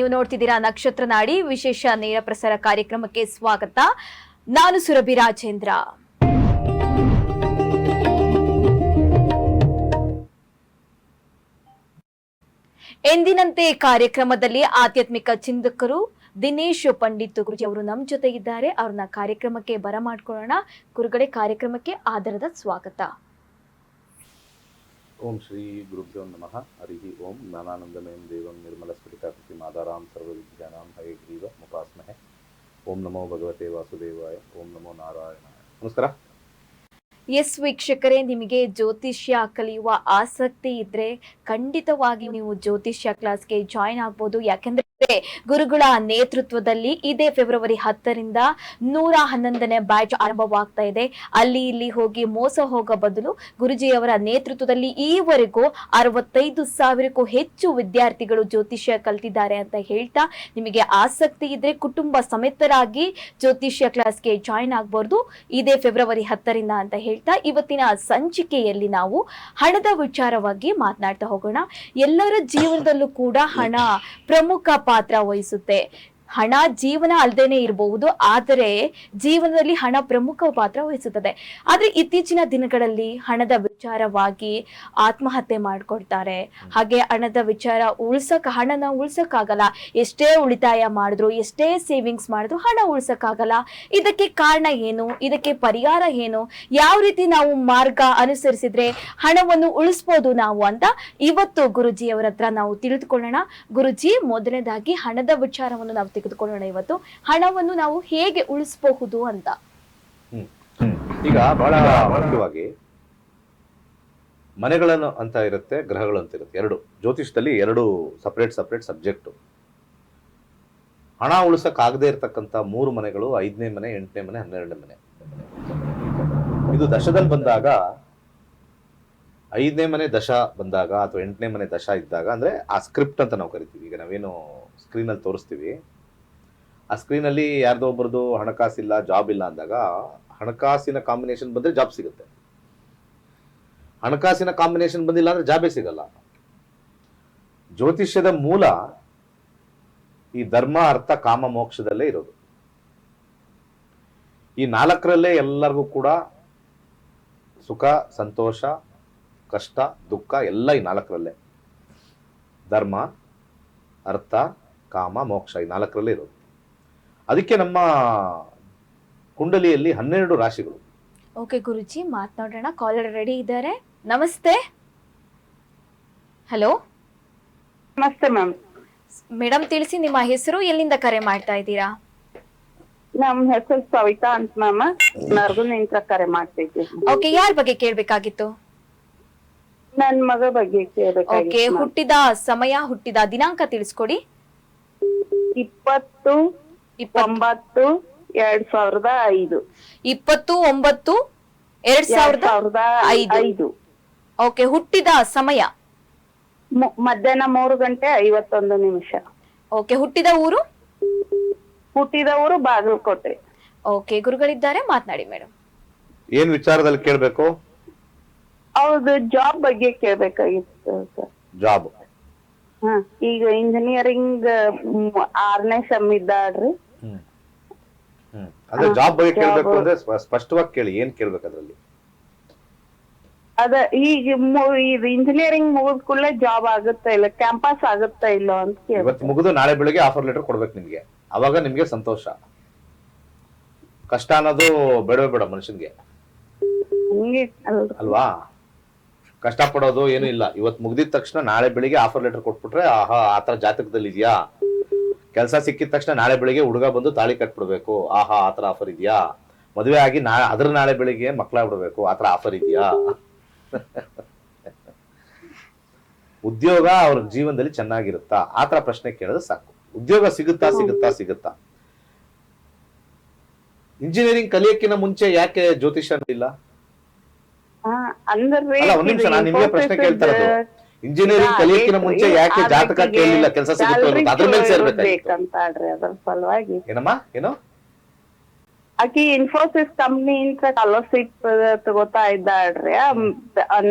ನೀವು ನೋಡ್ತಿದ್ದೀರಾ ನಕ್ಷತ್ರ ನಾಡಿ ವಿಶೇಷ ನೇರ ಪ್ರಸಾರ ಕಾರ್ಯಕ್ರಮಕ್ಕೆ ಸ್ವಾಗತ. ನಾನು ಸುರಭಿ ರಾಜೇಂದ್ರ. ಎಂದಿನಂತೆ ಕಾರ್ಯಕ್ರಮದಲ್ಲಿ ಆಧ್ಯಾತ್ಮಿಕ ಚಿಂತಕರು ದಿನೇಶ್ ಪಂಡಿತ್ ಗುರುಜಿ ಅವರು ನಮ್ಮ ಜೊತೆ ಇದ್ದಾರೆ. ಅವ್ರನ್ನ ಕಾರ್ಯಕ್ರಮಕ್ಕೆ ಬರಮಾಡ್ಕೊಳ್ಳೋಣ. ಗುರುಗಳೇ, ಕಾರ್ಯಕ್ರಮಕ್ಕೆ ಆದರದ ಸ್ವಾಗತ. ಓಂ ಶ್ರೀ ಗುರುಭ್ಯೋ ನಮಃ. ಹರಿ ಓಂ. ಜ್ಞಾನಾನಂದಮಯಂ ದೇವಂ ನಿರ್ಮಲ ಸ್ಫಟಿಕಾಕೃತಿಂ ಆಧಾರಾಂ ಸರ್ವವಿದ್ಯಾನಾಂ ಹಯಗ್ರೀವ ಮುಪಾಸ್ಮಹೆ. ಓಂ ನಮೋ ಭಗವತೆ ವಾಸುದೇವಾಯ. ಓಂ ನಮೋ ನಾರಾಯಣಾಯ. ನಮಸ್ಕಾರ. ಎಸ್ ವೀಕ್ಷಕರೇ, ನಿಮಗೆ ಜ್ಯೋತಿಷ್ಯ ಕಲಿಯುವ ಆಸಕ್ತಿ ಇದ್ರೆ ಖಂಡಿತವಾಗಿ ನೀವು ಜ್ಯೋತಿಷ್ಯ ಕ್ಲಾಸ್ಗೆ ಜಾಯಿನ್ ಆಗ್ಬೋದು. ಯಾಕೆಂದ್ರೆ ಗುರುಗಳ ನೇತೃತ್ವದಲ್ಲಿ ಇದೇ ಫೆಬ್ರವರಿ 10ರಿಂದ 111ನೇ ಬ್ಯಾಚ್ ಆರಂಭವಾಗ್ತಾ ಇದೆ. ಅಲ್ಲಿ ಇಲ್ಲಿ ಹೋಗಿ ಮೋಸ ಹೋಗೋ ಬದಲು ಗುರುಜಿಯವರ ನೇತೃತ್ವದಲ್ಲಿ ಈವರೆಗೂ 65,000ಕ್ಕೂ ಹೆಚ್ಚು ವಿದ್ಯಾರ್ಥಿಗಳು ಜ್ಯೋತಿಷ್ಯ ಕಲ್ತಿದ್ದಾರೆ ಅಂತ ಹೇಳ್ತಾ, ನಿಮಗೆ ಆಸಕ್ತಿ ಇದ್ರೆ ಕುಟುಂಬ ಸಮೇತರಾಗಿ ಜ್ಯೋತಿಷ್ಯ ಕ್ಲಾಸ್ಗೆ ಜಾಯಿನ್ ಆಗ್ಬಾರ್ದು ಇದೇ ಫೆಬ್ರವರಿ 10ರಿಂದ ಅಂತ ಹೇಳ್ತಾ, ಇವತ್ತಿನ ಸಂಚಿಕೆಯಲ್ಲಿ ನಾವು ಹಣದ ವಿಚಾರವಾಗಿ ಮಾತನಾಡ್ತಾ ಹೋಗೋಣ. ಎಲ್ಲರ ಜೀವನದಲ್ಲೂ ಕೂಡ ಹಣ ಪ್ರಮುಖ ಪಾತ್ರ ವಹಿಸುತ್ತೆ. ಹಣ ಜೀವನ ಅಲ್ಲದೇನೆ ಇರಬಹುದು, ಆದರೆ ಜೀವನದಲ್ಲಿ ಹಣ ಪ್ರಮುಖ ಪಾತ್ರ ವಹಿಸುತ್ತದೆ. ಆದ್ರೆ ಇತ್ತೀಚಿನ ದಿನಗಳಲ್ಲಿ ಹಣದ ವಿಚಾರವಾಗಿ ಆತ್ಮಹತ್ಯೆ ಮಾಡ್ಕೊಡ್ತಾರೆ. ಹಾಗೆ ಹಣದ ವಿಚಾರ ಹಣನ ಉಳ್ಸಕ್ಕಾಗಲ್ಲ. ಎಷ್ಟೇ ಉಳಿತಾಯ ಮಾಡಿದ್ರು, ಎಷ್ಟೇ ಸೇವಿಂಗ್ಸ್ ಮಾಡಿದ್ರು ಹಣ ಉಳ್ಸಕ್ಕಾಗಲ್ಲ. ಇದಕ್ಕೆ ಕಾರಣ ಏನು? ಇದಕ್ಕೆ ಪರಿಹಾರ ಏನು? ಯಾವ ರೀತಿ ನಾವು ಮಾರ್ಗ ಅನುಸರಿಸಿದ್ರೆ ಹಣವನ್ನು ಉಳಿಸ್ಬೋದು ನಾವು ಅಂತ ಇವತ್ತು ಗುರುಜಿಯವರ ಹತ್ರ ನಾವು ತಿಳಿದುಕೊಳ್ಳೋಣ. ಗುರುಜಿ, ಮೊದಲನೇದಾಗಿ ಹಣದ ವಿಚಾರವನ್ನು ನಾವು ತೆಗೆದುಕೊಳ್ಳೋಣ. ಇವತ್ತು ಹಣವನ್ನು ನಾವು ಹೇಗೆ ಉಳಿಸಬಹುದು ಅಂತ. ಈಗ ಬಹಳ ಮುಖ್ಯವಾಗಿ ಮನೆಗಳನ್ನು ಅಂತ ಇರುತ್ತೆ, ಗ್ರಹಗಳು ಅಂತ ಇರುತ್ತೆ. ಎರಡು ಜ್ಯೋತಿಷದಲ್ಲಿ ಎರಡು ಸಪರೇಟ್ ಸಬ್ಜೆಕ್ಟ್. ಹಣ ಉಳಿಸಕ್ಕಾಗದೇ ಇರತಕ್ಕಂಥ 3 ಮನೆಗಳು, 5ನೇ ಮನೆ, 8ನೇ ಮನೆ, 12ನೇ ಮನೆ. ಇದು ದಶದಲ್ಲಿ ಬಂದಾಗ 5ನೇ ಮನೆ ದಶ ಬಂದಾಗ ಅಥವಾ 8ನೇ ಮನೆ ದಶ ಇದ್ದಾಗ, ಅಂದ್ರೆ ಆ ಸ್ಕ್ರಿಪ್ಟ್ ಅಂತ ನಾವು ಕರಿತೀವಿ. ಈಗ ನಾವೇನು ಸ್ಕ್ರೀನಲ್ಲಿ ತೋರಿಸ್ತೀವಿ, ಆ ಸ್ಕ್ರೀನಲ್ಲಿ ಯಾರ್ದೋ ಒಬ್ಬರದು ಹಣಕಾಸಿಲ್ಲ, ಜಾಬ್ ಇಲ್ಲ ಅಂದಾಗ ಹಣಕಾಸಿನ ಕಾಂಬಿನೇಷನ್ ಬಂದ್ರೆ ಜಾಬ್ ಸಿಗುತ್ತೆ. ಹಣಕಾಸಿನ ಕಾಂಬಿನೇಷನ್ ಬಂದಿಲ್ಲ ಅಂದ್ರೆ ಜಾಬೇ ಸಿಗಲ್ಲ. ಜ್ಯೋತಿಷ್ಯದ ಮೂಲ ಈ ಧರ್ಮ, ಅರ್ಥ, ಕಾಮ, ಮೋಕ್ಷದಲ್ಲೇ ಇರೋದು. ಈ 4ರಲ್ಲೇ ಎಲ್ಲರಿಗೂ ಕೂಡ ಸುಖ, ಸಂತೋಷ, ಕಷ್ಟ, ದುಃಖ ಎಲ್ಲ ಈ 4ರಲ್ಲೇ. ಧರ್ಮ, ಅರ್ಥ, ಕಾಮ, ಮೋಕ್ಷ ಈ 4ರಲ್ಲೇ ಇರೋದು. ಅದಕ್ಕೆ ನಮ್ಮ ಕುಂಡಲಿಯಲ್ಲಿ 12 ರಾಶಿಗಳು. ಓಕೆ ಗುರುಜಿ, ಮಾತನಾಡೋಣ. ಕಾಲರ್ ರೆಡಿ ಇದ್ದಾರೆ. ನಮಸ್ತೆ. ಹಲೋ. ನಮಸ್ತೆ ಮ್ಯಾಮ್. ಮೇಡಮ್, ತಿಳಿಸಿ ನಿಮ್ಮ ಹೆಸರು, ಎಲ್ಲಿಂದ ಕರೆ ಮಾಡ್ತಾ ಇದ್ದೀರಾ? ನಮ್ಮ ಹೆಸರು ಸವಿತಾ ಅಂತ ಮ್ಯಾಮ್. ನರಗುಂದಿಂದ ಕರೆ ಮಾಡ್ತಿದ್ವಿ. ಓಕೆ, ಯಾರ ಬಗ್ಗೆ ಕೇಳ್ಬೇಕಾಗಿತ್ತು? ನನ್ ಮಗ ಬಗ್ಗೆ ಓಕೆ, ಕೇಳ್ಬೇಕಾಗಿತ್ತು. ಹುಟ್ಟಿದ ಸಮಯ, ಹುಟ್ಟಿದ ದಿನಾಂಕ ತಿಳಿಸ್ಕೊಡಿ. 20/9/2005. 20/9/2005. ಓಕೆ, ಹುಟ್ಟಿದ ಸಮಯ ಮಧ್ಯಾಹ್ನ 3:51. ಓಕೆ, ಹುಟ್ಟಿದ ಊರು? ಹುಟ್ಟಿದ ಊರು ಬಾಗಲಕೋಟೆ. ಓಕೆ, ಗುರುಗಳಿದ್ದಾರೆ, ಮಾತನಾಡಿ ಮೇಡಮ್. ಏನ್ ವಿಚಾರದಲ್ಲಿ ಕೇಳ್ಬೇಕು? ಅವ್ರದ್ದು ಜಾಬ್ ಬಗ್ಗೆ ಕೇಳ್ಬೇಕಾಗಿತ್ತು ಸರ್. ಜಾಬ್. ಈಗ ಇಂಜಿನಿಯರಿಂಗ್ 6ನೇ ಸೆಮ್ ಇದ್ದಾಳ್ರಿ. ಅದೇ ಜಾಬ್ ಬಗ್ಗೆ ಕೇಳ್ಬೇಕು ಅಂದ್ರೆ ಸ್ಪಷ್ಟವಾಗಿ ಕೇಳಿ, ಏನ್ ಕೇಳ್ಬೇಕು ಅದ್ರಲ್ಲಿ? ಅದ ಈಗ ಇಂಜಿನಿಯರಿಂಗ್ ಮುಗಿದ ಕೂಡಲೇ ಜಾಬ್ ಆಗುತ್ತಾ ಇಲ್ಲ, ಕ್ಯಾಂಪಸ್ ಆಗುತ್ತಾ ಇಲ್ಲ ಅಂತ ಇವತ್ತು ಮುಗಿದು ನಾಳೆ ಬೆಳಿಗ್ಗೆ ಆಫರ್ ಲೆಟರ್ ಕೊಡ್ಬೇಕು ನಿಮ್ಗೆ. ಅವಾಗ ನಿಮ್ಗೆ ಸಂತೋಷ. ಕಷ್ಟ ಅನ್ನೋದು ಬೇಡವೇ ಬೇಡ ಮನುಷ್ಯನ್ಗೆ, ಅಲ್ವಾ? ಕಷ್ಟ ಪಡೋದು ಏನು ಇಲ್ಲ. ಇವತ್ತು ಮುಗ್ದಿದ ತಕ್ಷಣ ನಾಳೆ ಬೆಳಿಗ್ಗೆ ಆಫರ್ ಲೆಟರ್ ಕೊಟ್ಬಿಟ್ರೆ ಆಹಾ ಆತರ ಜಾತಕದಲ್ಲಿ ಇದೆಯಾ? ಕೆಲಸ ಸಿಕ್ಕಿದ ತಕ್ಷಣ ನಾಳೆ ಬೆಳಿಗ್ಗೆ ಹುಡುಗ ಬಂದು ತಾಳಿ ಕಟ್ಬಿಡ್ಬೇಕು, ಆಹಾ ಆತರ ಆಫರ್ ಇದೆಯಾ? ಮದುವೆ ಆಗಿ ಅದ್ರ ನಾಳೆ ಬೆಳಿಗ್ಗೆ ಮಕ್ಕಳಾಗ್ಬಿಡ್ಬೇಕು, ಆತರ ಆಫರ್ ಇದೆಯಾ? ಉದ್ಯೋಗ ಅವ್ರ ಜೀವನದಲ್ಲಿ ಚೆನ್ನಾಗಿರುತ್ತಾ? ಆತರ ಪ್ರಶ್ನೆ ಕೇಳಿದ್ರೆ ಸಾಕು. ಉದ್ಯೋಗ ಸಿಗುತ್ತಾ? ಇಂಜಿನಿಯರಿಂಗ್ ಕಲಿಯಕ್ಕಿಂತ ಮುಂಚೆ ಯಾಕೆ ಜ್ಯೋತಿಷ ಇಲ್ಲ? ಒಂದ್ ನಿಮಿಷ, ನಾನು ನಿಮ್ಗೆ ಪ್ರಶ್ನೆ ಕೇಳ್ತಾ ಇರೋದು. ಇಂಜಿನಿಯರಿಂಗ್ ಕಲಿಯಕ್ಕಿಂತ ಮುಂಚೆ ಯಾಕೆ ಜಾತಕ ಕೇಳಲಿಲ್ಲ, ಕೆಲಸ ಸಿಗುತ್ತೆ ಅದ್ರ ಮೇಲೆ ಸಲುವಾಗಿ ಏನಮ್ಮ ಏನು ಆಕಿ ಇನ್ಫೋಸಿಸ್ ಕಂಪ್ನಿ ಸ್ಕಾಲರ್ಶಿಪ್ ತಗೋತಾ ಇದ್ದಾಳ್ರಿ.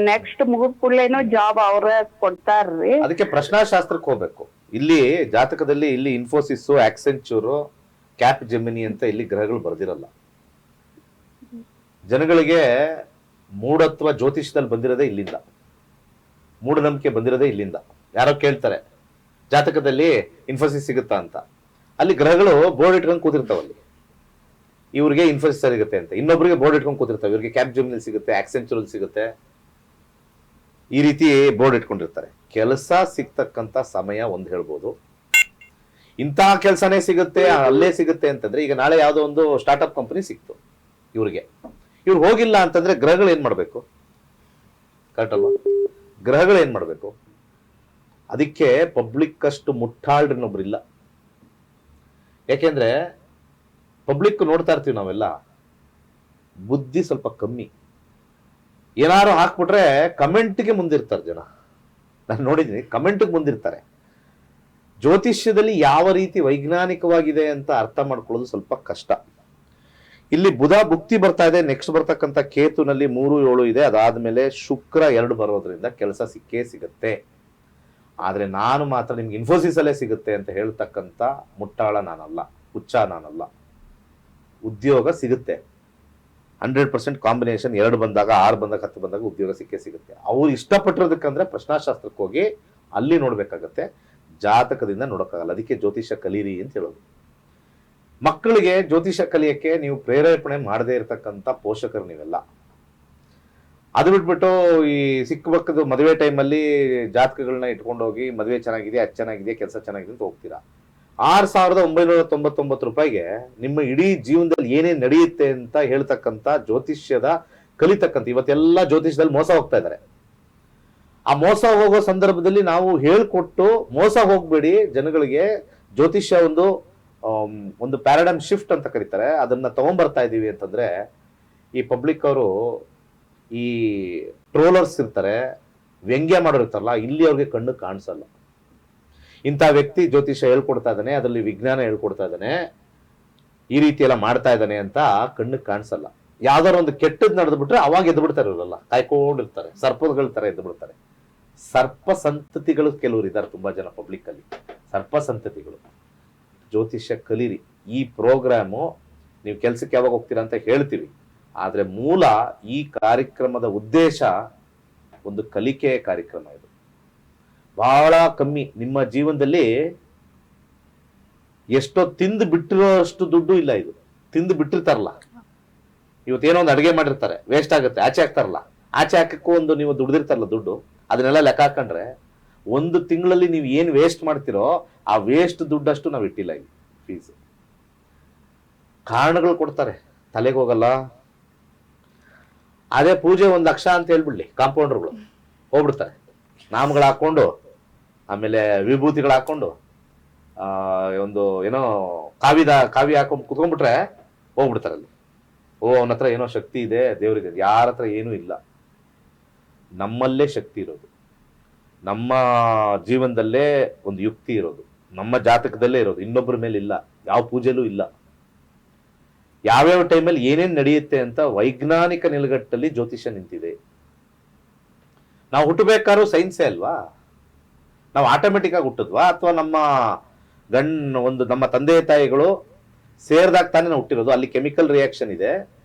ನೆಕ್ಸ್ಟ್ ಮುಗಿದ ಕೂಡಲೇನು ಜಾಬ್ ಅವ್ರ ಕೊಡ್ತಾರ್ರಿ. ಅದಕ್ಕೆ ಪ್ರಶ್ನಾಶಾಸ್ತ್ರಕ್ಕೆ ಹೋಗ್ಬೇಕು. ಇಲ್ಲಿ ಜಾತಕದಲ್ಲಿ ಇಲ್ಲಿ ಇನ್ಫೋಸಿಸ್, ಆಕ್ಸೆಂಚೂರು, ಕ್ಯಾಪ್ ಜೆಮಿನಿ ಅಂತ ಇಲ್ಲಿ ಗ್ರಹಗಳು ಬರ್ದಿರಲ್ಲ. ಜನಗಳಿಗೆ ಮೂಢತ್ವ ಜ್ಯೋತಿಷದಲ್ಲಿ ಬಂದಿರೋದೇ ಇಲ್ಲಿಂದ, ಮೂಢನಂಬಿಕೆ ಬಂದಿರೋದೇ ಇಲ್ಲಿಂದ. ಯಾರೋ ಕೇಳ್ತಾರೆ ಜಾತಕದಲ್ಲಿ ಇನ್ಫೋಸಿಸ್ ಸಿಗುತ್ತಾ ಅಂತ, ಅಲ್ಲಿ ಗ್ರಹಗಳು ಬೋರ್ಡ್ ಇಟ್ಕೊಂಡು ಕೂತಿರ್ತಾವಲ್ಲಿ, ಇವ್ರಿಗೆ ಇನ್ಫೋಸಿಸ್ ಸಿಗುತ್ತೆ ಅಂತ, ಇನ್ನೊಬ್ರಿಗೆ ಬೋರ್ಡ್ ಇಟ್ಕೊಂಡು ಕೂತಿರ್ತಾವೆ, ಇವ್ರಿಗೆ ಕ್ಯಾಪ್ ಜೆಮಿನಿ ಸಿಗುತ್ತೆ, ಆಕ್ಸೆಂಚೂರಲ್ಲಿ ಸಿಗುತ್ತೆ, ಈ ರೀತಿ ಬೋರ್ಡ್ ಇಟ್ಕೊಂಡಿರ್ತಾರೆ. ಕೆಲಸ ಸಿಗ್ತಕ್ಕಂತ ಸಮಯ ಒಂದು ಹೇಳ್ಬೋದು, ಇಂತಹ ಕೆಲಸನೇ ಸಿಗುತ್ತೆ ಅಲ್ಲೇ ಸಿಗುತ್ತೆ ಅಂತಂದ್ರೆ, ಈಗ ನಾಳೆ ಯಾವುದೋ ಒಂದು ಸ್ಟಾರ್ಟ್ಅಪ್ ಕಂಪನಿ ಸಿಕ್ತು ಇವ್ರಿಗೆ, ಇವ್ರು ಹೋಗಿಲ್ಲ ಅಂತಂದ್ರೆ ಗ್ರಹಗಳು ಏನ್ ಮಾಡ್ಬೇಕು? ಕರೆಕ್ಟ್ ಅಲ್ವಾ? ಗ್ರಹಗಳು ಏನ್ ಮಾಡ್ಬೇಕು? ಅದಕ್ಕೆ ಪಬ್ಲಿಕ್ ಅಷ್ಟು ಮುಟ್ಟಾಳ್ರಿನೊಬ್ರು ಇಲ್ಲ. ಯಾಕೆಂದ್ರೆ ಪಬ್ಲಿಕ್ ನೋಡ್ತಾ ಇರ್ತೀವಿ ನಾವೆಲ್ಲ, ಬುದ್ಧಿ ಸ್ವಲ್ಪ ಕಮ್ಮಿ. ಏನಾರು ಹಾಕ್ಬಿಟ್ರೆ ಕಮೆಂಟ್ಗೆ ಮುಂದಿರ್ತಾರೆ ಜನ, ನಾನು ನೋಡಿದ್ದೀನಿ, ಕಮೆಂಟ್ಗೆ ಮುಂದಿರ್ತಾರೆ. ಜ್ಯೋತಿಷ್ಯದಲ್ಲಿ ಯಾವ ರೀತಿ ವೈಜ್ಞಾನಿಕವಾಗಿದೆ ಅಂತ ಅರ್ಥ ಮಾಡ್ಕೊಳ್ಳೋದು ಸ್ವಲ್ಪ ಕಷ್ಟ. ಇಲ್ಲಿ ಬುಧ ಭುಕ್ತಿ ಬರ್ತಾ ಇದೆ, ನೆಕ್ಸ್ಟ್ ಬರ್ತಕ್ಕಂಥ ಕೇತುನಲ್ಲಿ 3, 7 ಇದೆ, ಅದಾದ್ಮೇಲೆ ಶುಕ್ರ 2 ಬರೋದ್ರಿಂದ ಕೆಲಸ ಸಿಕ್ಕೇ ಸಿಗುತ್ತೆ. ಆದ್ರೆ ನಾನು ಮಾತ್ರ ನಿಮ್ಗೆ ಇನ್ಫೋಸಿಸ್ ಅಲ್ಲೇ ಸಿಗುತ್ತೆ ಅಂತ ಹೇಳ್ತಕ್ಕಂಥ ಮುಟ್ಟಾಳ ನಾನಲ್ಲ, ಹುಚ್ಚ ನಾನಲ್ಲ. ಉದ್ಯೋಗ ಸಿಗುತ್ತೆ, 100% ಕಾಂಬಿನೇಷನ್. 2 ಬಂದಾಗ, 6 ಬಂದಾಗ, 10 ಬಂದಾಗ ಉದ್ಯೋಗ ಸಿಕ್ಕೇ ಸಿಗುತ್ತೆ. ಅವ್ರು ಇಷ್ಟಪಟ್ಟಿರೋದಕ್ಕಂದ್ರೆ ಪ್ರಶ್ನಾಶಾಸ್ತ್ರಕ್ಕೆ ಹೋಗಿ ಅಲ್ಲಿ ನೋಡ್ಬೇಕಾಗತ್ತೆ, ಜಾತಕದಿಂದ ನೋಡೋಕ್ಕಾಗಲ್ಲ. ಅದಕ್ಕೆ ಜ್ಯೋತಿಷ ಕಲೀರಿ ಅಂತ ಹೇಳೋದು. ಮಕ್ಕಳಿಗೆ ಜ್ಯೋತಿಷ ಕಲಿಯಕ್ಕೆ ನೀವು ಪ್ರೇರೇಪಣೆ ಮಾಡದೇ ಇರತಕ್ಕಂಥ ಪೋಷಕರು ನೀವೆಲ್ಲ. ಅದು ಬಿಟ್ಬಿಟ್ಟು ಈ ಸಿಕ್ಕಬಕ್ಕದು ಮದುವೆ ಟೈಮಲ್ಲಿ ಜಾತಕಗಳನ್ನ ಇಟ್ಕೊಂಡು ಹೋಗಿ ಮದುವೆ ಚೆನ್ನಾಗಿದೆ, ಅದು ಚೆನ್ನಾಗಿದೆ, ಕೆಲಸ ಚೆನ್ನಾಗಿದೆ ಅಂತ ಹೋಗ್ತೀರಾ. 6,999 ರೂಪಾಯಿಗೆ ನಿಮ್ಮ ಇಡೀ ಜೀವನದಲ್ಲಿ ಏನೇನ್ ನಡೆಯುತ್ತೆ ಅಂತ ಹೇಳ್ತಕ್ಕಂಥ ಜ್ಯೋತಿಷ್ಯದ ಕಲಿತಕ್ಕಂಥ, ಇವತ್ತೆಲ್ಲ ಜ್ಯೋತಿಷ್ಯದಲ್ಲಿ ಮೋಸ ಹೋಗ್ತಾ ಇದ್ದಾರೆ. ಆ ಮೋಸ ಹೋಗೋ ಸಂದರ್ಭದಲ್ಲಿ ನಾವು ಹೇಳ್ಕೊಟ್ಟು ಮೋಸ ಹೋಗ್ಬೇಡಿ ಜನಗಳಿಗೆ. ಜ್ಯೋತಿಷ್ಯ ಒಂದು ಪ್ಯಾರಾಡೈಮ್ ಶಿಫ್ಟ್ ಅಂತ ಕರೀತಾರೆ, ಅದನ್ನ ತಗೊಂಡ್ಬರ್ತಾ ಇದೀವಿ ಅಂತಂದ್ರೆ, ಈ ಪಬ್ಲಿಕ್ ಅವರು, ಈ ಟ್ರೋಲರ್ಸ್ ಇರ್ತಾರೆ, ವ್ಯಂಗ್ಯ ಮಾಡೋರು ಇರ್ತಾರಲ್ಲ, ಇಲ್ಲಿ ಅವ್ರಿಗೆ ಕಣ್ಣು ಕಾಣಿಸಲ್ಲ. ಇಂಥ ವ್ಯಕ್ತಿ ಜ್ಯೋತಿಷ್ಯ ಹೇಳ್ಕೊಡ್ತಾ ಇದ್ದಾನೆ, ಅದರಲ್ಲಿ ವಿಜ್ಞಾನ ಹೇಳ್ಕೊಡ್ತಾ ಇದ್ದಾನೆ, ಈ ರೀತಿ ಎಲ್ಲ ಮಾಡ್ತಾ ಇದ್ದಾನೆ ಅಂತ ಕಣ್ಣು ಕಾಣಿಸಲ್ಲ. ಯಾವ್ದಾರು ಒಂದು ಕೆಟ್ಟದ್ ನಡೆದು ಬಿಟ್ರೆ ಅವಾಗ ಎದ್ದು ಬಿಡ್ತಾರೆ, ಇವರೆಲ್ಲ ಕಾಯ್ಕೊಂಡಿರ್ತಾರೆ, ಸರ್ಪಗಳ ತರ ಎದ್ದು ಬಿಡ್ತಾರೆ. ಸರ್ಪ ಸಂತತಿಗಳು ಕೆಲವರು ಇದ್ದಾರೆ, ತುಂಬಾ ಜನ ಪಬ್ಲಿಕ್ ಅಲ್ಲಿ ಸರ್ಪ ಸಂತತಿಗಳು. ಜ್ಯೋತಿಷ್ಯ ಕಲೀರಿ. ಈ ಪ್ರೋಗ್ರಾಮು ನೀವು ಕೆಲ್ಸಕ್ಕೆ ಯಾವಾಗ ಹೋಗ್ತೀರಾ ಅಂತ ಹೇಳ್ತೀವಿ, ಆದ್ರೆ ಮೂಲ ಈ ಕಾರ್ಯಕ್ರಮದ ಉದ್ದೇಶ ಒಂದು ಕಲಿಕೆಯ ಕಾರ್ಯಕ್ರಮ. ಇದು ಬಹಳ ಕಮ್ಮಿ. ನಿಮ್ಮ ಜೀವನದಲ್ಲಿ ಎಷ್ಟೋ ತಿಂದು ಬಿಟ್ಟಿರೋಷ್ಟು ದುಡ್ಡು ಇಲ್ಲ. ಇದು ತಿಂದು ಬಿಟ್ಟಿರ್ತಾರಲ್ಲ, ಇವತ್ತೇನೋ ಒಂದು ಅಡುಗೆ ಮಾಡಿರ್ತಾರೆ, ವೇಸ್ಟ್ ಆಗುತ್ತೆ, ಆಚೆ ಹಾಕ್ತಾರಲ್ಲ, ಆಚೆ ಹಾಕಕ್ಕೂ ಒಂದು ನೀವು ದುಡ್ದಿರ್ತಾರಲ್ಲ ದುಡ್ಡು, ಅದನ್ನೆಲ್ಲ ಲೆಕ್ಕ ಹಾಕೊಂಡ್ರೆ 1 ತಿಂಗಳಲ್ಲಿ ನೀವು ಏನ್ ವೇಸ್ಟ್ ಮಾಡ್ತಿರೋ ಆ ವೇಸ್ಟ್ ದುಡ್ಡಷ್ಟು ನಾವು ಇಟ್ಟಿಲ್ಲ ಇಲ್ಲಿ ಫೀಸ್. ಕಾರಣಗಳು ಕೊಡ್ತಾರೆ, ತಲೆಗೆ ಹೋಗಲ್ಲ. ಅದೇ ಪೂಜೆ 1 ಲಕ್ಷ ಅಂತ ಹೇಳ್ಬಿಡ್ಲಿ, ಕಾಂಪೌಂಡರ್ಗಳು ಹೋಗ್ಬಿಡ್ತಾರೆ, ನಾಮಗಳು ಹಾಕೊಂಡು, ಆಮೇಲೆ ವಿಭೂತಿಗಳು ಹಾಕೊಂಡು, ಒಂದು ಏನೋ ಕಾವಿ ಹಾಕೊಂಡು ಕುತ್ಕೊಂಡ್ಬಿಟ್ರೆ ಹೋಗ್ಬಿಡ್ತಾರೆ ಅಲ್ಲಿ. ಅವನ ಹತ್ರ ಏನೋ ಶಕ್ತಿ ಇದೆ, ದೇವ್ರಿದೆ. ಯಾರ ಹತ್ರ ಏನೂ ಇಲ್ಲ. ನಮ್ಮಲ್ಲೇ ಶಕ್ತಿ ಇರೋದು, ನಮ್ಮ ಜೀವನದಲ್ಲೇ ಒಂದು ಯುಕ್ತಿ ಇರೋದು, ನಮ್ಮ ಜಾತಕದಲ್ಲೇ ಇರೋದು, ಇನ್ನೊಬ್ಬರ ಮೇಲೆ ಇಲ್ಲ, ಯಾವ ಪೂಜೆಲೂ ಇಲ್ಲ. ಯಾವ್ಯಾವ ಟೈಮಲ್ಲಿ ಏನೇನ್ ನಡೆಯುತ್ತೆ ಅಂತ ವೈಜ್ಞಾನಿಕ ನಿಲುಗಟ್ಟಲ್ಲಿ ಜ್ಯೋತಿಷ್ಯ ನಿಂತಿದೆ. ನಾವು ಹುಟ್ಟಬೇಕಾದ್ರೂ ಸೈನ್ಸೇ ಅಲ್ವಾ? ನಾವು ಆಟೋಮೆಟಿಕ್ ಆಗಿ ಹುಟ್ಟಿದ್ವಾ, ಅಥವಾ ನಮ್ಮ ತಂದೆ ತಾಯಿಗಳು ಸೇರಿದಾಗ ತಾನೇ ನಾವು ಹುಟ್ಟಿರೋದು? ಅಲ್ಲಿ ಕೆಮಿಕಲ್ ರಿಯಾಕ್ಷನ್ ಇದೆ,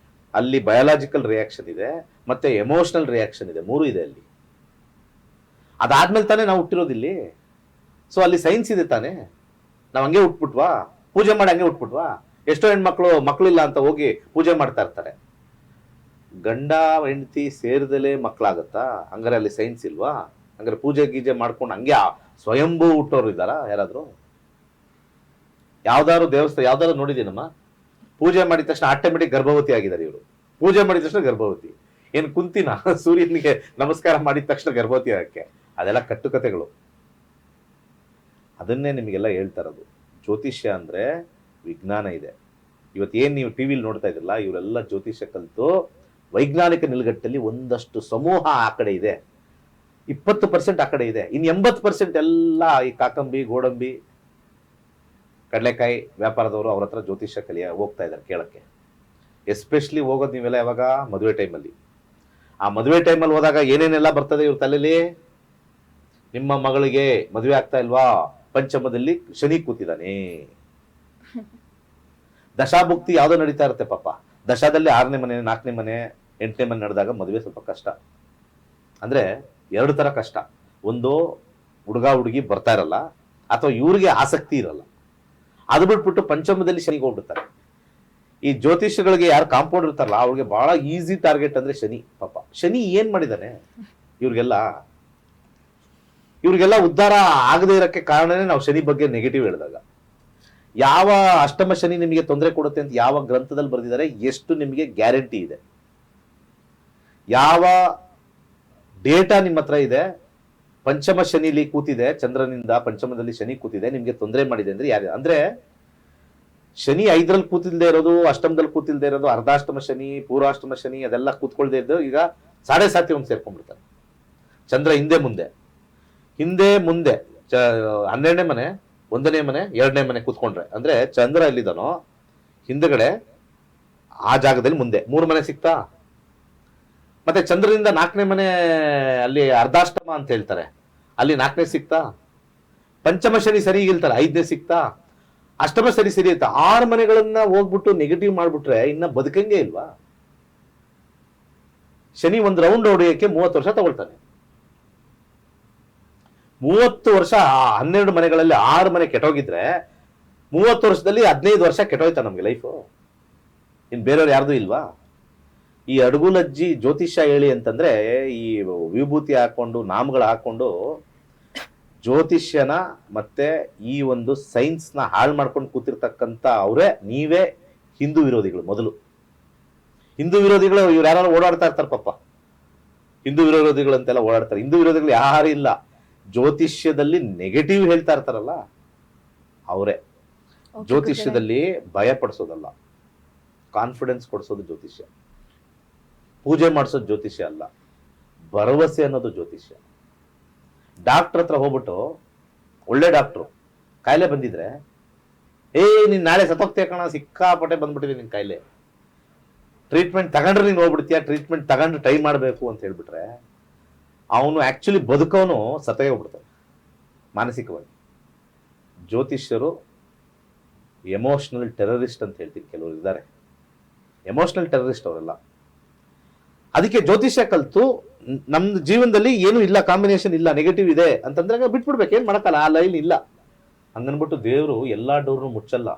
ಅಲ್ಲಿ ಬಯಾಲಜಿಕಲ್ ರಿಯಾಕ್ಷನ್ ಇದೆ, ಮತ್ತೆ ಎಮೋಷನಲ್ ರಿಯಾಕ್ಷನ್ ಇದೆ, 3 ಇದೆ ಅಲ್ಲಿ. ಅದಾದ್ಮೇಲೆ ತಾನೇ ನಾವು ಹುಟ್ಟಿರೋದಿಲ್ಲಿ. ಸೊ ಅಲ್ಲಿ ಸೈನ್ಸ್ ಇದೆ ತಾನೇ. ನಾವು ಹಂಗೆ ಹುಟ್ಬಿಟ್ವಾ, ಪೂಜೆ ಮಾಡಿ ಹಂಗೆ ಹುಟ್ಬಿಟ್ವಾ? ಎಷ್ಟೋ ಮಕ್ಕಳು ಇಲ್ಲ ಅಂತ ಹೋಗಿ ಪೂಜೆ ಮಾಡ್ತಾ ಇರ್ತಾರೆ. ಗಂಡ ಹೆಂಡತಿ ಸೇರಿದಲೇ ಮಕ್ಕಳಾಗತ್ತಾ? ಹಂಗಾರೆ ಅಲ್ಲಿ ಸೈನ್ಸ್ ಇಲ್ವಾ? ಹಂಗಾರೆ ಪೂಜೆ ಗೀಜೆ ಮಾಡ್ಕೊಂಡು ಹಂಗೆ ಸ್ವಯಂಭೂ ಹುಟ್ಟೋರು ಇದ್ದಾರಾ ಯಾರಾದ್ರು? ಯಾವ್ದಾದ್ರು ನೋಡಿದೀನಮ್ಮ? ಪೂಜೆ ಮಾಡಿದ ತಕ್ಷಣ ಆಟೋಮೆಟಿಕ್ ಗರ್ಭವತಿ ಆಗಿದ್ದಾರೆ ಇವರು. ಪೂಜೆ ಮಾಡಿದ ತಕ್ಷಣ ಗರ್ಭವತಿ. ಏನ್ ಕುಂತಿನ ಸೂರ್ಯನಿಗೆ ನಮಸ್ಕಾರ ಮಾಡಿದ ತಕ್ಷಣ ಗರ್ಭವತಿ ಆಗಕ್ಕೆ? ಅದೆಲ್ಲ ಕಟ್ಟುಕತೆಗಳು. ಅದನ್ನೇ ನಿಮಗೆಲ್ಲ ಹೇಳ್ತಾ ಇರೋದು. ಜ್ಯೋತಿಷ್ಯ ಅಂದ್ರೆ ವಿಜ್ಞಾನ ಇದೆ. ಇವತ್ತೇನ್ ನೀವು ಟಿವಿಲಿ ನೋಡ್ತಾ ಇದ್ರಲ್ಲ, ಇವರೆಲ್ಲ ಜ್ಯೋತಿಷ್ಯ ಕಲಿತು ವೈಜ್ಞಾನಿಕ ನಿಲುಗಟ್ಟಲ್ಲಿ ಒಂದಷ್ಟು ಸಮೂಹ ಆ ಕಡೆ ಇದೆ, 20% ಆ ಕಡೆ ಇದೆ, ಇನ್ನು 80% ಎಲ್ಲ ಈ ಕಾಕಂಬಿ, ಗೋಡಂಬಿ, ಕಡಲೆಕಾಯಿ ವ್ಯಾಪಾರದವರು ಅವ್ರ ಹತ್ರ ಜ್ಯೋತಿಷ್ಯ ಹೋಗ್ತಾ ಇದ್ದಾರೆ ಕೇಳಕ್ಕೆ. ಎಸ್ಪೆಷಲಿ ಹೋಗೋದು ನೀವೆಲ್ಲ ಯಾವಾಗ? ಮದುವೆ ಟೈಮಲ್ಲಿ. ಆ ಮದುವೆ ಟೈಮಲ್ಲಿ ಹೋದಾಗ ಏನೇನೆಲ್ಲ ಬರ್ತದೆ ಇವ್ರ ತಲೆಯಲ್ಲಿ? ನಿಮ್ಮ ಮಗಳಿಗೆ ಮದುವೆ ಆಗ್ತಾ ಇಲ್ವಾ, ಪಂಚಮದಲ್ಲಿ ಶನಿ ಕೂತಿದ್ದಾನೆ. ದಶಾಭುಕ್ತಿ ಯಾವ್ದೋ ನಡೀತಾ ಇರುತ್ತೆ ಪಾಪ. ದಶಾದಲ್ಲಿ 6ನೇ ಮನೆ 4ನೇ ಮನೆ 8ನೇ ಮನೆ ನಡೆದಾಗ ಮದುವೆ ಸ್ವಲ್ಪ ಕಷ್ಟ. ಅಂದ್ರೆ 2 ತರ ಕಷ್ಟ. ಒಂದು ಹುಡುಗ ಹುಡುಗಿ ಬರ್ತಾ ಇರಲ್ಲ, ಅಥವಾ ಇವ್ರಿಗೆ ಆಸಕ್ತಿ ಇರಲ್ಲ. ಅದು ಬಿಟ್ಬಿಟ್ಟು ಪಂಚಮದಲ್ಲಿ ಶನಿಗೆ ಹೋಗ್ಬಿಡ್ತಾರೆ. ಈ ಜ್ಯೋತಿಷ್ಯಗಳಿಗೆ ಯಾರು ಕಾಂಪೌಂಡ್ ಇರ್ತಾರಲ್ಲ ಅವ್ರಿಗೆ ಬಹಳ ಈಸಿ ಟಾರ್ಗೆಟ್ ಅಂದ್ರೆ ಶನಿ. ಪಾಪ ಶನಿ ಏನ್ ಮಾಡಿದಾನೆ ಇವ್ರಿಗೆಲ್ಲ ಉದ್ಧಾರ ಆಗದೆ ಇರಕ್ಕೆ ಕಾರಣನೇ ನಾವು ಶನಿ ಬಗ್ಗೆ ನೆಗೆಟಿವ್ ಹೇಳಿದಾಗ. ಯಾವ ಅಷ್ಟಮ ಶನಿ ನಿಮಗೆ ತೊಂದರೆ ಕೊಡುತ್ತೆ ಅಂತ ಯಾವ ಗ್ರಂಥದಲ್ಲಿ ಬರೆದಿದ್ದಾರೆ, ಎಷ್ಟು ನಿಮಗೆ ಗ್ಯಾರಂಟಿ ಇದೆ, ಯಾವ ಡೇಟಾ ನಿಮ್ಮ ಹತ್ರ ಇದೆ. ಪಂಚಮ ಶನಿಲಿ ಕೂತಿದೆ, ಚಂದ್ರನಿಂದ ಪಂಚಮದಲ್ಲಿ ಶನಿ ಕೂತಿದೆ, ನಿಮ್ಗೆ ತೊಂದರೆ ಮಾಡಿದೆ ಅಂದ್ರೆ ಯಾರು ಅಂದ್ರೆ ಶನಿ 5ರಲ್ಲಿ ಕೂತಿಲ್ದೇ ಇರೋದು, ಅಷ್ಟಮದಲ್ಲಿ ಕೂತಿಲ್ದೇ ಇರೋದು, ಅರ್ಧಾಷ್ಟಮ ಶನಿ, ಪೂರ್ವಾಷ್ಟಮ ಶನಿ ಅದೆಲ್ಲ ಕೂತ್ಕೊಳ್ದೇ ಇದ್ದು ಈಗ 7.5 ಒಂದು ಸೇರ್ಕೊಂಡ್ಬಿಡ್ತಾರೆ. ಚಂದ್ರ ಹಿಂದೆ ಮುಂದೆ 12ನೇ ಮನೆ 1ನೇ ಮನೆ 2ನೇ ಮನೆ ಕೂತ್ಕೊಂಡ್ರೆ ಅಂದ್ರೆ ಚಂದ್ರ ಎಲ್ಲಿದ್ದಾನೋ ಹಿಂದಗಡೆ ಆ ಜಾಗದಲ್ಲಿ ಮುಂದೆ 3 ಮನೆ ಸಿಗ್ತಾ. ಮತ್ತೆ ಚಂದ್ರನಿಂದ 4ನೇ ಮನೆ ಅಲ್ಲಿ ಅರ್ಧಾಷ್ಟಮ ಅಂತ ಹೇಳ್ತಾರೆ, ಅಲ್ಲಿ 4ನೇ ಸಿಗ್ತಾ. ಪಂಚಮ ಶನಿ ಸರಿ ಇಲ್ತಾರೆ, 5ನೇ ಸಿಗ್ತಾ. ಅಷ್ಟಮ ಸರಿ ಅಂತ 6 ಮನೆಗಳನ್ನ ಹೋಗ್ಬಿಟ್ಟು ನೆಗೆಟಿವ್ ಮಾಡ್ಬಿಟ್ರೆ ಇನ್ನ ಬದುಕಂಗೆ ಇಲ್ವಾ? ಶನಿ ಒಂದು ರೌಂಡ್ ಹೊಡೆಯಕ್ಕೆ 30 ವರ್ಷ ತಗೊಳ್ತಾನೆ. 30 ವರ್ಷ 12 ಮನೆಗಳಲ್ಲಿ 6 ಮನೆ ಕೆಟ್ಟೋಗಿದ್ರೆ 30 ವರ್ಷದಲ್ಲಿ 15 ವರ್ಷ ಕೆಟ್ಟೋಯ್ತಾ ನಮ್ಗೆ ಲೈಫು. ಇನ್ ಬೇರೆಯವ್ರು ಯಾರ್ದು ಇಲ್ವಾ? ಈ ಅಡುಗುಲಜ್ಜಿ ಜ್ಯೋತಿಷ್ಯ ಹೇಳಿ ಅಂತಂದ್ರೆ ಈ ವಿಭೂತಿ ಹಾಕೊಂಡು ನಾಮಗಳು ಹಾಕೊಂಡು ಜ್ಯೋತಿಷ್ಯನ ಮತ್ತೆ ಈ ಒಂದು ಸೈನ್ಸ್ ನ ಹಾಳು ಮಾಡ್ಕೊಂಡು ಕೂತಿರ್ತಕ್ಕಂಥ ನೀವೇ ಹಿಂದೂ ವಿರೋಧಿಗಳು. ಮೊದಲು ಹಿಂದೂ ವಿರೋಧಿಗಳು ಇವ್ರು ಯಾರು ಓಡಾಡ್ತಾ ಇರ್ತಾರೆ ಪಾಪ, ಹಿಂದೂ ವಿರೋಧಿಗಳು ಅಂತೆಲ್ಲ ಓಡಾಡ್ತಾರೆ. ಹಿಂದೂ ವಿರೋಧಿಗಳು ಯಾರು ಇಲ್ಲ, ಜ್ಯೋತಿಷ್ಯದಲ್ಲಿ ನೆಗೆಟಿವ್ ಹೇಳ್ತಾ ಇರ್ತಾರಲ್ಲ ಅವರೇ. ಜ್ಯೋತಿಷ್ಯದಲ್ಲಿ ಭಯ ಪಡಿಸೋದಲ್ಲ, ಕಾನ್ಫಿಡೆನ್ಸ್ ಕೊಡಿಸೋದು ಜ್ಯೋತಿಷ್ಯ. ಪೂಜೆ ಮಾಡಿಸೋದು ಜ್ಯೋತಿಷ್ಯ ಅಲ್ಲ, ಭರವಸೆ ಅನ್ನೋದು ಜ್ಯೋತಿಷ್ಯ. ಡಾಕ್ಟರ್ ಹತ್ರ ಹೋಗ್ಬಿಟ್ಟು, ಒಳ್ಳೆ ಡಾಕ್ಟ್ರು, ಕಾಯಿಲೆ ಬಂದಿದ್ರೆ ನೀನ್ ನಾಳೆ ಸತ್ತೋಗ್ತೀಯ ಕಣ, ಸಿಕ್ಕಾಪಟ್ಟೆ ಬಂದ್ಬಿಟ್ಟಿದೆ ನಿನ್ ಕಾಯಿಲೆ, ಟ್ರೀಟ್ಮೆಂಟ್ ತಗೊಂಡ್ರೆ ನೀನು ಹೋಗ್ಬಿಡ್ತೀಯ, ಟ್ರೀಟ್ಮೆಂಟ್ ತಗೊಂಡ್ರೆ ಟ್ರೈ ಮಾಡಬೇಕು ಅಂತ ಹೇಳ್ಬಿಟ್ರೆ ಅವನು ಆಕ್ಚುಲಿ ಬದುಕೋನು ಸತ್ತೇ ಹೋಗ್ಬಿಡ್ತಾನೆ ಮಾನಸಿಕವಾಗಿ. ಜ್ಯೋತಿಷ್ಯರು ಎಮೋಷನಲ್ ಟೆರರಿಸ್ಟ್ ಅಂತ ಹೇಳ್ತೀನಿ, ಕೆಲವರು ಇದ್ದಾರೆ ಎಮೋಷನಲ್ ಟೆರರಿಸ್ಟ್ ಅವರೆಲ್ಲ. ಅದಕ್ಕೆ ಜ್ಯೋತಿಷ್ಯ ಕಲ್ತು ನಮ್ದು ಜೀವನದಲ್ಲಿ ಏನು ಇಲ್ಲ, ಕಾಂಬಿನೇಷನ್ ಇಲ್ಲ, ನೆಗೆಟಿವ್ ಇದೆ ಅಂತಂದ್ರೆ ಬಿಟ್ಬಿಡ್ಬೇಕು, ಏನ್ ಮಾಡಕ್ಕಲ್ಲ, ಆ ಲೈನ್ ಇಲ್ಲ. ಹಂಗನ್ಬಿಟ್ಟು ದೇವರು ಎಲ್ಲಾ ಡೋರ್ನು ಮುಚ್ಚಲ್ಲ.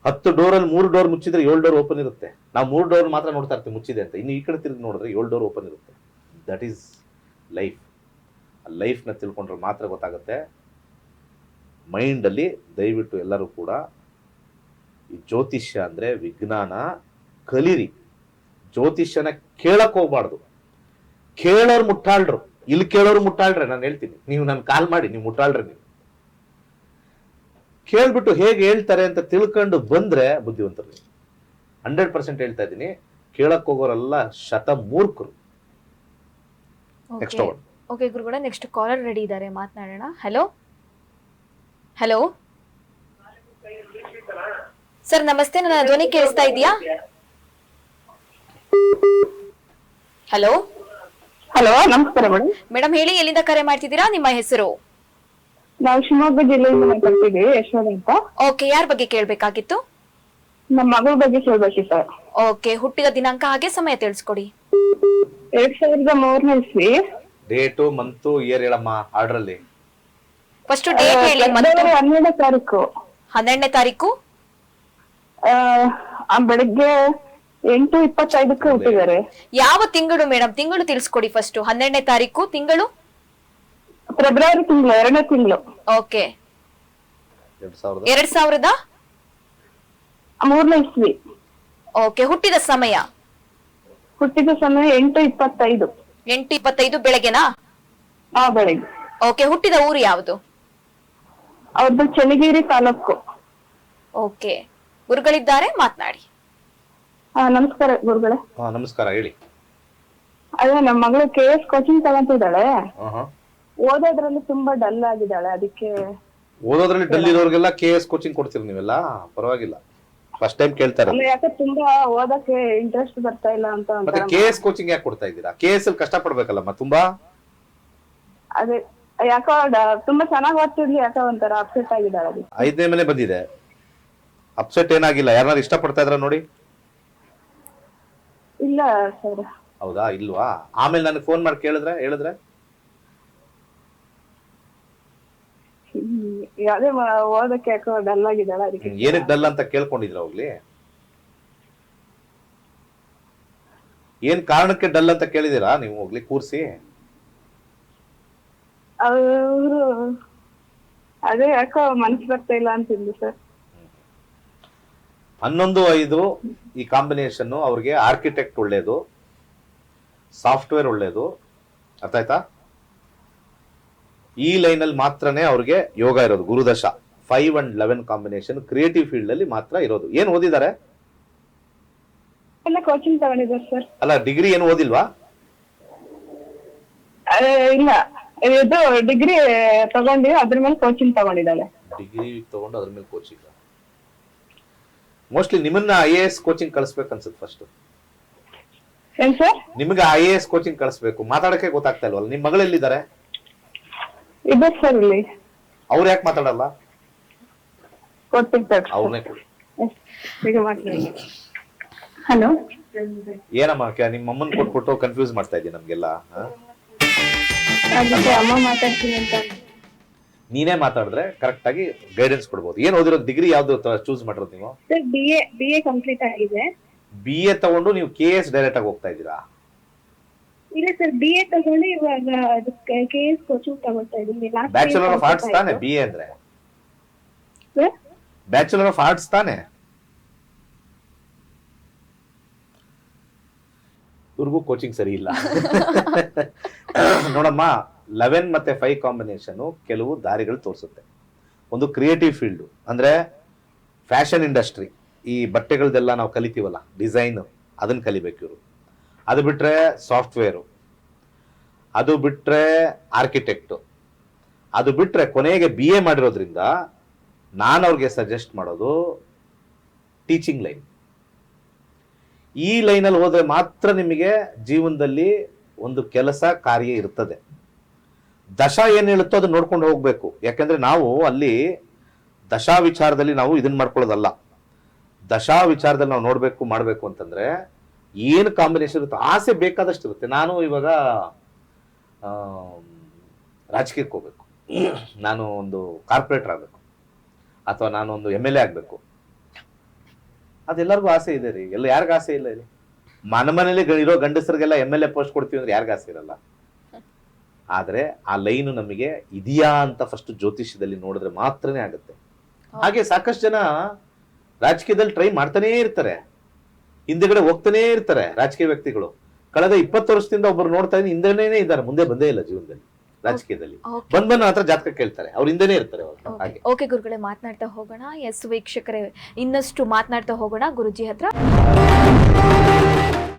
10 ಡೋರಲ್ಲಿ 3 ಡೋರ್ ಮುಚ್ಚಿದ್ರೆ 7 ಡೋರ್ ಓಪನ್ ಇರುತ್ತೆ. ನಾವು 3 ಡೋರ್ ಮಾತ್ರ ನೋಡ್ತಾ ಇರ್ತೀವಿ ಮುಚ್ಚಿದೆ ಅಂತ, ಇನ್ನು ಈ ಕಡೆ ತಿರುಗಿ ನೋಡಿದ್ರೆ 7 ಡೋರ್ ಓಪನ್ ಇರುತ್ತೆ. That is life. ಆ ಲೈಫ್ನ ತಿಳ್ಕೊಂಡ್ರೆ ಮಾತ್ರ ಗೊತ್ತಾಗುತ್ತೆ. ಮೈಂಡಲ್ಲಿ ದಯವಿಟ್ಟು ಎಲ್ಲರೂ ಕೂಡ ಈ ಜ್ಯೋತಿಷ್ಯ ಅಂದ್ರೆ ವಿಜ್ಞಾನ ಕಲೀರಿ. ಜ್ಯೋತಿಷ್ಯನ ಕೇಳಕ್ ಹೋಗ್ಬಾರ್ದು. ಕೇಳೋರು ಮುಟ್ಟಾಳ್ರು, ಇಲ್ಲಿ ಕೇಳೋರು ಮುಟ್ಟಾಳ್ರೆ. ನಾನು ಹೇಳ್ತೀನಿ, ನೀವು ನನ್ ಕಾಲ್ ಮಾಡಿ, ನೀವು ಮುಟ್ಟಾಳ್ರೆ. ನೀವು ಕೇಳ್ಬಿಟ್ಟು ಹೇಗೆ ಹೇಳ್ತಾರೆ ಅಂತ ತಿಳ್ಕೊಂಡು ಬಂದ್ರೆ ಬುದ್ಧಿವಂತರು. 100% ಹೇಳ್ತಾ ಇದ್ದೀನಿ, ಕೇಳಕ್ ಹೋಗೋರೆಲ್ಲ ಶತಮೂರ್ಖರು. ನೆಕ್ಸ್ಟ್ ಓಕೆ ಗುರುಗಳ, ನೆಕ್ಸ್ಟ್ ಕಾಲರ್ ರೆಡಿ ಇದ್ದಾರೆ, ಮಾತನಾಡೋಣ. ಹಲೋ ಹಲೋ ಸರ್, ನಮಸ್ತೆ. ನನ್ನ ಧ್ವನಿ ಕೇಳಿಸ್ತಾ ಇದೆಯಾ? ಹಲೋ ಹಲೋ, ನಮಸ್ಕಾರ ಮೇಡಮ್. ಮೇಡಮ್ ಹೇಳಿ, ಎಲ್ಲಿಂದ ಕರೆ ಮಾಡ್ತಿದ್ದೀರಾ? ನಿಮ್ಮ ಹೆಸರು? ನಾವು ಶಿವಮೊಗ್ಗ ಜಿಲ್ಲೆಯಿಂದ ಮಾತಾಡ್ತಿದ್ದೀವಿ, ಯಶೋಧ ಅಂತ. ಓಕೆ, ಯಾರ ಬಗ್ಗೆ ಕೇಳ್ಬೇಕಾಗಿತ್ತು? ನಮ್ಮ ಮಗಳ ಬಗ್ಗೆ ಕೇಳ್ಬೇಕಿತ್ತು. ಓಕೆ, ಹುಟ್ಟಿದ ದಿನಾಂಕ ಹಾಗೆ ಸಮಯ ತಿಳಿಸ್ಕೊಡಿ. 2003ನೇ ಇಸ್ವಿ. ಡೇಟು ಮಂತು ಇಯರ್ ಹೇಳಮ್ಮ ಆರ್ಡರ್ ಅಲ್ಲಿ. ಫಸ್ಟ್ ಡೇಟ್ ಹೇಳಿ. 12ನೇ ತಾರೀಕು 12ನೇ ತಾರೀಕು ಬೆಳಿಗ್ಗೆ 8:25ಕ್ಕೆ ಹುಟ್ಟಿದ್ದಾರೆ. ಯಾವ ತಿಂಗಳು ಮೇಡಮ್? ತಿಂಗಳು ತಿಳಿಸ್ಕೊಡಿ ಫಸ್ಟ್. 12ನೇ ತಾರೀಕು ತಿಂಗಳು? ಫೆಬ್ರವರಿ ತಿಂಗಳು, 2ನೇ ತಿಂಗಳು. ಓಕೆ, 2000 2003ನೇ ಇಸ್ವಿ. ಓಕೆ, ಹುಟ್ಟಿದ ಸಮಯ? ಹುಟ್ಟಿದ ಸಮಯ 8:25. 8:25 ಬೆಳಗ್ಗೆನಾ? ಬೆಳಿಗ್ಗೆ. ಓಕೆ, ಹುಟ್ಟಿದ ಊರು ಯಾವುದು? ಅವ್ರದ್ದು ಚನ್ನಗಿರಿ ತಾಲೂಕು. ಓಕೆ, ಗುರುಗಳಿದ್ದಾರೆ, ಮಾತನಾಡಿ. ನಮಸ್ಕಾರ ಗುರುಗಳೇ. ನಮಸ್ಕಾರ, ಹೇಳಿ. ಅದೇ ನಮ್ಮ ಮಗಳು KS ಕೋಚಿಂಗ್ ತಗೊಂತಿದ್ದಾಳೆ. ಓದೋದ್ರಲ್ಲಿ ತುಂಬಾ ಡಲ್ ಆಗಿದ್ದಾಳೆ. ಅದಕ್ಕೆ ಓದೋದ್ರಲ್ಲಿ ಡಲ್ ಇರೋರಿಗೆಲ್ಲ KS ಕೋಚಿಂಗ್ ಕೊಡ್ತೀರಿ ನೀವೆಲ್ಲ? ಪರವಾಗಿಲ್ಲ, ಫಸ್ಟ್ ಟೈಮ್ ಕೇಳ್ತಾರೆ. ಯಾಕೆ ತುಂಬಾ ಓದಕ್ಕೆ ಇಂಟ್ರೆಸ್ಟ್ ಬರ್ತಾ ಇಲ್ಲ ಅಂತ. ಮತ್ತೆ KS ಕೋಚಿಂಗ್ ಯಾಕೆ ಕೊಡ್ತಾ ಇದ್ದೀರಾ? KS ಅಲ್ಲಿ ಕಷ್ಟ ಪಡ್ಬೇಕಲ್ಲಮ್ಮ ತುಂಬಾ. ಅದೇ ಯಾಕೋ ತುಂಬಾ ಚೆನ್ನಾಗಿ ಓದ್ತಿದ್ಲಿ, ಯಾಕೋ ಒಂಥರ ಅಪ್ಸೆಟ್ ಆಗಿದ್ದಾಳೆ ಅದಕ್ಕೆ. 5ನೇ ಮನೆ ಬಂದಿದೆ, ಅಪ್ಸೆಟ್ ಏನಾಗಿಲ್ಲ. ಯಾರನ್ನಾರು ಇಷ್ಟಪಡ್ತಾ ಇದ್ರ ನೋಡಿ? ಇಲ್ಲ ಸರ್. ಹೌದಾ? ಇಲ್ವಾ? ಆಮೇಲೆ ನನಗೆ ಫೋನ್ ಮಾಡಿ ಹೇಳಿದ್ರೆ ಯಾವ್ದೇ ಓದಕ್ಕೆ ಯಾಕೋ ಡಲ್ ಆಗಿದ್ದಾಳೆ ಅದಕ್ಕೆ. ಏನಕ್ಕೆ ಡಲ್ ಅಂತ ಕೇಳ್ಕೊಂಡಿದ್ರ ಹೋಗ್ಲಿ? ಏನ್ ಕಾರಣಕ್ಕೆ ಡಲ್ ಅಂತ ಕೇಳಿದೀರಾ ನೀವು ಹೋಗ್ಲಿ ಕೂರ್ಸಿ? ಅವರು ಅದೇ ಯಾಕೋ ಮನಸ್ಸು ಬರ್ತಾ ಇಲ್ಲ ಅಂತಿದ್ರು ಸರ್. 11-5 ಈ ಕಾಂಬಿನೇಷನ್ ಅವ್ರಿಗೆ ಆರ್ಕಿಟೆಕ್ಟ್ ಒಳ್ಳೇದು, ಸಾಫ್ಟ್ವೇರ್ ಒಳ್ಳೇದು, ಅರ್ಥ ಆಯ್ತಾ? ಈ ಲೈನ್ ಅಲ್ಲಿ ಮಾತ್ರನೇ ಅವ್ರಿಗೆ ಯೋಗ ಇರೋದು, ಗುರುದಶ. 5 and 11 ಕಾಂಬಿನೇಷನ್ ಕ್ರಿಯೇಟಿವ್ ಫೀಲ್ಡ್ ಅಲ್ಲಿ ಮಾತ್ರ ಇರೋದು. ಏನ್ ಓದಿದ್ದಾರೆ? ಎಲ್ಲ ಕೋಚಿಂಗ್ ತಗೊಂಡಿದ್ದಾರೆ ಸರ್. ಅಲ್ಲ, ಡಿಗ್ರಿ ಏನು ಓದಿಲ್ವಾ? ಇಲ್ಲ, ಇದು ಡಿಗ್ರಿ ತಗೊಂಡಿವಿ, ಅದ್ರ ಮೇಲೆ ಕೋಚಿಂಗ್ ತಗೊಂಡಿದ್ದಾಳೆ. ಡಿಗ್ರಿ ತಗೊಂಡು ಅದ್ರ ಮೇಲೆ ಕೋಚಿಂಗ್. ಮೋಸ್ಟ್ಲಿ ನಿಮ್ಮನ್ನ IAS ಕೋಚಿಂಗ್ ಕಳಿಸ್ಬೇಕು ಅನ್ಸುತ್ತೆ ಫಸ್ಟ್. ಏನ್ ಸರ್? ನಿಮ್ಗೆ IAS ಕೋಚಿಂಗ್ ಕಳಿಸ್ಬೇಕು. ಮಾತಾಡಕ್ಕೆ ಗೊತ್ತಾಗ್ತಾ ಇಲ್ವಲ್ಲ? ನಿಮ್ ಮಗಳು ಎಲ್ಲಿದ್ದಾರೆ? ಇದೆ ಸರ್ ಇಲ್ಲಿ. ಅವ್ರು ಯಾಕೆ ಮಾತಾಡಲ್ಲ? ಕೊಡ್ತೀನಿ ಸರ್. ಅವ್ರನ್ನೇ ಕೊಡಿ. ಈಗ ಮಾತಾಡಿ. ಹಲೋ, ಏನಮ್ಮ ನಿಮ್ಮ ಅಮ್ಮನ್ ಕೊಟ್ಬಿಟ್ಟು ಕನ್ಫ್ಯೂಸ್ ಮಾಡ್ತಾ ಇದ್ದೀನಿ ನಮ್ಗೆಲ್ಲ. ಅದಕ್ಕೆ ಅಮ್ಮ ಮಾತಾಡ್ತೀನಿ ಅಂತ. ನೀನೇ ಮಾತಾಡಿದ್ರೆ ಕರೆಕ್ಟ್ ಆಗಿ ಗೈಡೆನ್ಸ್ ಕೊಡ್ಬೋದು. ಏನ್ ಓದಿರೋದು? ಡಿಗ್ರಿ ಯಾವ್ದು ಚೂಸ್ ಮಾಡಿರೋದು ನೀವು? ಸರ್ BA ಕಂಪ್ಲೀಟ್ ಆಗಿದೆ. BA ತಗೊಂಡು ನೀವು KS ಡೈರೆಕ್ಟ್ ಆಗಿ ಹೋಗ್ತಾ ಇದ್ದೀರಾ? ಇಲ್ಲ ಸರ್, BA ತಗೊಂಡು ಇವಾಗ KS ಕೋಚಿಂಗ್ ತಗೋತಾ ಇದ್ದೀನಿ. ಬ್ಯಾಚುಲರ್ ಆಫ್ ಆರ್ಟ್ಸ್ ತಾನೆ BA ಅಂದ್ರೆ? ಬ್ಯಾಚುಲರ್ ಆಫ್ ಆರ್ಟ್ಸ್ ತಾನೆ? ಇವ್ರಿಗೂ ಕೋಚಿಂಗ್ ಸರಿ ಇಲ್ಲ. ನೋಡಮ್ಮ, 11 ಮತ್ತೆ 5 ಕಾಂಬಿನೇಷನ್ ಕೆಲವು ದಾರಿಗಳು ತೋರಿಸುತ್ತೆ. ಒಂದು ಕ್ರಿಯೇಟಿವ್ ಫೀಲ್ಡ್ ಅಂದ್ರೆ ಫ್ಯಾಷನ್ ಇಂಡಸ್ಟ್ರಿ, ಈ ಬಟ್ಟೆಗಳದೆಲ್ಲ ನಾವು ಕಲಿತೀವಲ್ಲ, ಡಿಸೈನ್, ಅದನ್ನ ಕಲಿಬೇಕು ಇವರು. ಅದು ಬಿಟ್ರೆ ಸಾಫ್ಟ್ವೇರು, ಅದು ಬಿಟ್ರೆ ಆರ್ಕಿಟೆಕ್ಟ್, ಅದು ಬಿಟ್ರೆ ಕೊನೆಗೆ BA ಮಾಡಿರೋದ್ರಿಂದ ನಾನು ಅವ್ರಿಗೆ ಸಜೆಸ್ಟ್ ಮಾಡೋದು ಟೀಚಿಂಗ್ ಲೈನ್. ಈ ಲೈನಲ್ಲಿ ಹೋದ್ರೆ ಮಾತ್ರ ನಿಮಗೆ ಜೀವನದಲ್ಲಿ ಒಂದು ಕೆಲಸ ಕಾರ್ಯ ಇರ್ತದೆ. ದಶಾ ಏನ್ ಹೇಳುತ್ತೋ ಅದನ್ನ ನೋಡ್ಕೊಂಡು ಹೋಗ್ಬೇಕು. ಯಾಕಂದ್ರೆ ನಾವು ಅಲ್ಲಿ ದಶಾ ವಿಚಾರದಲ್ಲಿ ನಾವು ಇದನ್ನ ಮಾಡ್ಕೊಳ್ಳೋದಲ್ಲ. ದಶಾ ವಿಚಾರದಲ್ಲಿ ನಾವು ನೋಡ್ಬೇಕು ಮಾಡ್ಬೇಕು ಅಂತಂದ್ರೆ ಏನು ಕಾಂಬಿನೇಷನ್ ಇರುತ್ತೆ, ಆಸೆ ಬೇಕಾದಷ್ಟು ಇರುತ್ತೆ. ನಾನು ಇವಾಗ ರಾಜಕೀಯಕ್ಕೆ ಹೋಗ್ಬೇಕು, ನಾನು ಒಂದು ಕಾರ್ಪೊರೇಟರ್ ಆಗ್ಬೇಕು, ಅಥವಾ ನಾನು ಒಂದು MLA ಆಗ್ಬೇಕು, ಅದೆಲ್ಲರಿಗೂ ಆಸೆ ಇದೆ ರೀ. ಎಲ್ಲ ಯಾರಿಗ ಆಸೆ ಇಲ್ಲ ರೀ? ಮನೇಲಿ ಇರೋ ಗಂಡಸರಿಗೆಲ್ಲ MLA ಪೋಸ್ಟ್ ಕೊಡ್ತೀವಿ ಅಂದ್ರೆ ಯಾರಿಗ ಆಸೆ ಇರಲ್ಲ? ಆದ್ರೆ ಆ ಲೈನ್ ನಮಗೆ ಇದೆಯಾ ಅಂತ ಫಸ್ಟ್ ಜ್ಯೋತಿಷ್ಯದಲ್ಲಿ ನೋಡಿದ್ರೆ ಮಾತ್ರನೇ ಆಗುತ್ತೆ. ಹಾಗೆ ಸಾಕಷ್ಟು ಜನ ರಾಜಕೀಯದಲ್ಲಿ ಟ್ರೈ ಮಾಡ್ತಾನೇ ಇರ್ತಾರೆ, ಹಿಂದೆಗಡೆ ಹೋಗ್ತಾನೆ ಇರ್ತಾರೆ ರಾಜಕೀಯ ವ್ಯಕ್ತಿಗಳು. ಕಳೆದ 20 ವರ್ಷದಿಂದ ಒಬ್ಬರು ನೋಡ್ತಾ ಇದ್ದೀನಿ, ಹಿಂದೆನೇ ಇದ್ದಾರೆ, ಮುಂದೆ ಬಂದೇ ಇಲ್ಲ ಜೀವನದಲ್ಲಿ ರಾಜಕೀಯದಲ್ಲಿ. ಬಂದ್ ಹತ್ರ ಜಾತಕ ಕೇಳ್ತಾರೆ, ಅವ್ರು ಹಿಂದೆನೇ ಇರ್ತಾರೆ. ಹಾಗೆ ಓಕೆ ಗುರುಗಳೇ, ಮಾತನಾಡ್ತಾ ಹೋಗೋಣ. ಎಸ್ ವೀಕ್ಷಕರೇ, ಇನ್ನಷ್ಟು ಮಾತನಾಡ್ತಾ ಹೋಗೋಣ ಗುರುಜಿ ಹತ್ರ.